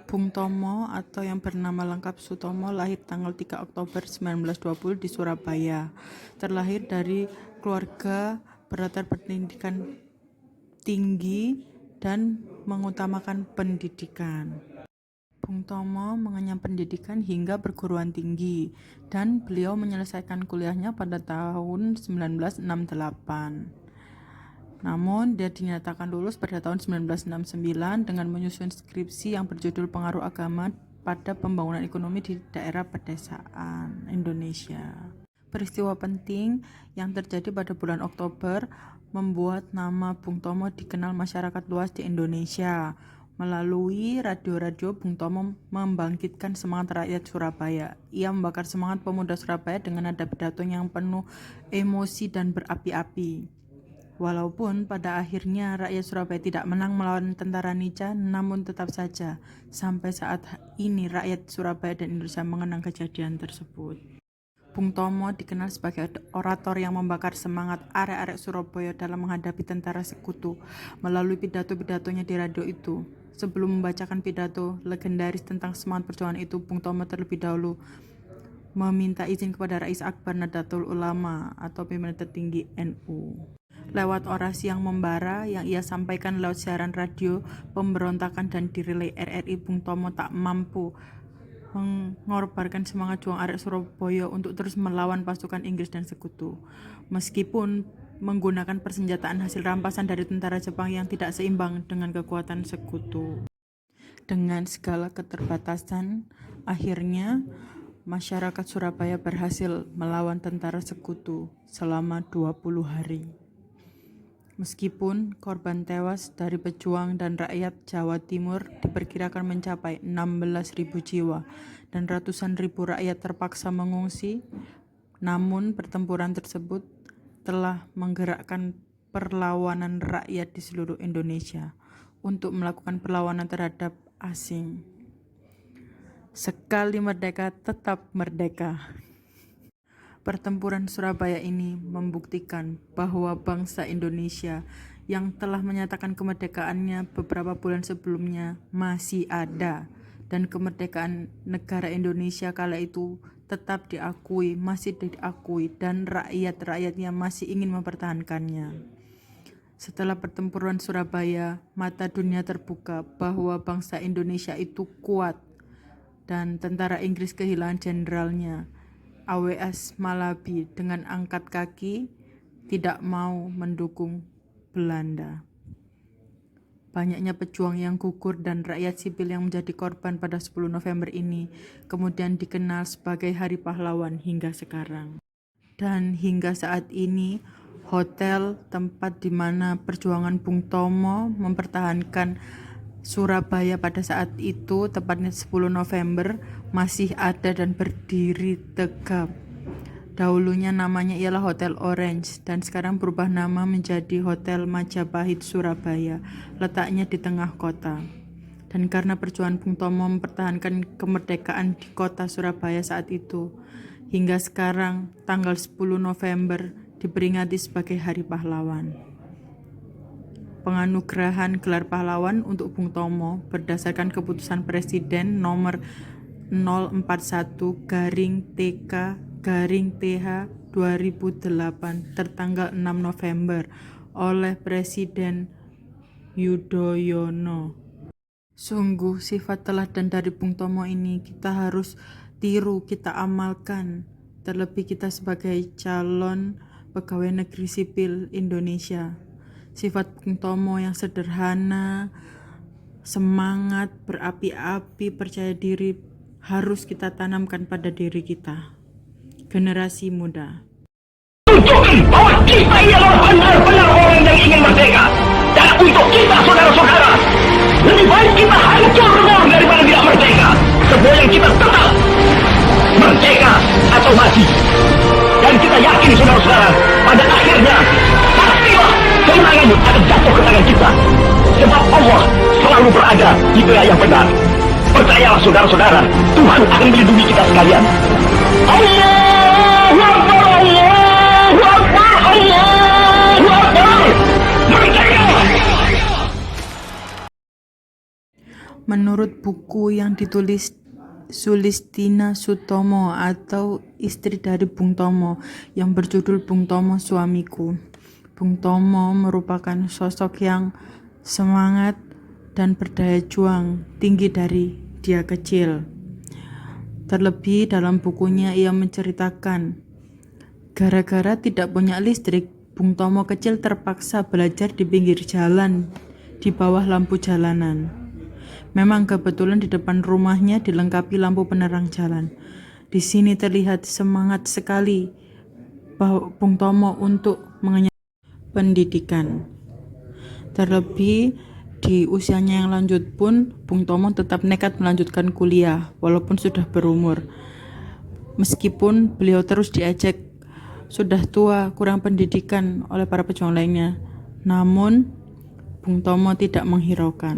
Bung Tomo atau yang bernama lengkap Sutomo lahir tanggal 3 Oktober 1920 di Surabaya. Terlahir dari keluarga berlatar pendidikan tinggi dan mengutamakan pendidikan. Bung Tomo mengenyam pendidikan hingga perguruan tinggi dan beliau menyelesaikan kuliahnya pada tahun 1968. Namun, dia dinyatakan lulus pada tahun 1969 dengan menyusun skripsi yang berjudul Pengaruh Agama pada Pembangunan Ekonomi di Daerah Pedesaan Indonesia. Peristiwa penting yang terjadi pada bulan Oktober membuat nama Bung Tomo dikenal masyarakat luas di Indonesia. Melalui radio-radio, Bung Tomo membangkitkan semangat rakyat Surabaya. Ia membakar semangat pemuda Surabaya dengan nada pidato yang penuh emosi dan berapi-api. Walaupun pada akhirnya rakyat Surabaya tidak menang melawan tentara Nica, namun tetap saja sampai saat ini rakyat Surabaya dan Indonesia mengenang kejadian tersebut. Bung Tomo dikenal sebagai orator yang membakar semangat arek-arek Surabaya dalam menghadapi tentara sekutu melalui pidato-pidatonya di radio itu. Sebelum membacakan pidato legendaris tentang semangat perjuangan itu, Bung Tomo terlebih dahulu meminta izin kepada Rais Akbar Nahdlatul Ulama atau pimpinan tertinggi NU. Lewat orasi yang membara yang ia sampaikan lewat siaran radio pemberontakan dan direlay RRI, Bung Tomo tak mampu mengorbankan semangat juang arek Surabaya untuk terus melawan pasukan Inggris dan sekutu. Meskipun menggunakan persenjataan hasil rampasan dari tentara Jepang yang tidak seimbang dengan kekuatan sekutu. Dengan segala keterbatasan, akhirnya masyarakat Surabaya berhasil melawan tentara sekutu selama 20 hari. Meskipun korban tewas dari pejuang dan rakyat Jawa Timur diperkirakan mencapai 16.000 jiwa dan ratusan ribu rakyat terpaksa mengungsi, namun pertempuran tersebut telah menggerakkan perlawanan rakyat di seluruh Indonesia untuk melakukan perlawanan terhadap asing. Sekali merdeka, tetap merdeka. Pertempuran Surabaya ini membuktikan bahwa bangsa Indonesia yang telah menyatakan kemerdekaannya beberapa bulan sebelumnya masih ada, dan kemerdekaan negara Indonesia kala itu tetap diakui, masih diakui, dan rakyat-rakyatnya masih ingin mempertahankannya. Setelah pertempuran Surabaya, mata dunia terbuka bahwa bangsa Indonesia itu kuat, dan tentara Inggris kehilangan jenderalnya AWS Malabi dengan angkat kaki tidak mau mendukung Belanda. Banyaknya pejuang yang gugur dan rakyat sipil yang menjadi korban pada 10 November ini kemudian dikenal sebagai Hari Pahlawan hingga sekarang. Dan hingga saat ini, hotel tempat di mana perjuangan Bung Tomo mempertahankan Surabaya pada saat itu, tepatnya 10 November, masih ada dan berdiri tegap. Dahulunya namanya ialah Hotel Orange dan sekarang berubah nama menjadi Hotel Majapahit Surabaya, letaknya di tengah kota. Dan karena perjuangan Bung Tomo mempertahankan kemerdekaan di kota Surabaya saat itu, hingga sekarang tanggal 10 November diperingati sebagai Hari Pahlawan. Penganugerahan gelar pahlawan untuk Bung Tomo berdasarkan keputusan Presiden nomor 041/TK/TH 2008 tertanggal 6 November oleh Presiden Yudhoyono. Sungguh sifat teladan dari Bung Tomo ini kita harus tiru, kita amalkan, terlebih kita sebagai calon pegawai negeri sipil Indonesia. Sifat Bung Tomo yang sederhana, semangat, berapi-api, percaya diri harus kita tanamkan pada diri kita, generasi muda. Tunjukkan bahwa kita ini adalah benar-benar orang yang ingin merdeka. Dan untuk kita, saudara-saudara, lebih baik kita hancur daripada tidak merdeka. Semua yang kita tetap merdeka atau mati. Dan kita yakin, saudara-saudara, pada akhirnya pastilah kemenangan akan jatuh ke tangan kita. Sebab Allah selalu berada di pihak yang benar. Percayalah, saudara-saudara, Tuhan akan melindungi kita sekalian. Allahu Akbar, Allahu Akbar, Allahu Akbar. Merdeka! Menurut buku yang ditulis Sulistina Sutomo atau istri dari Bung Tomo yang berjudul Bung Tomo Suamiku, Bung Tomo merupakan sosok yang semangat dan berdaya juang tinggi dari dia kecil. Terlebih dalam bukunya ia menceritakan, gara-gara tidak punya listrik, Bung Tomo kecil terpaksa belajar di pinggir jalan di bawah lampu jalanan. Memang kebetulan di depan rumahnya dilengkapi lampu penerang jalan. Di sini terlihat semangat sekali Bung Tomo untuk mengenyam pendidikan. Terlebih di usianya yang lanjut pun Bung Tomo tetap nekat melanjutkan kuliah walaupun sudah berumur. Meskipun beliau terus diejek sudah tua, kurang pendidikan oleh para pejuang lainnya, namun Bung Tomo tidak menghiraukan.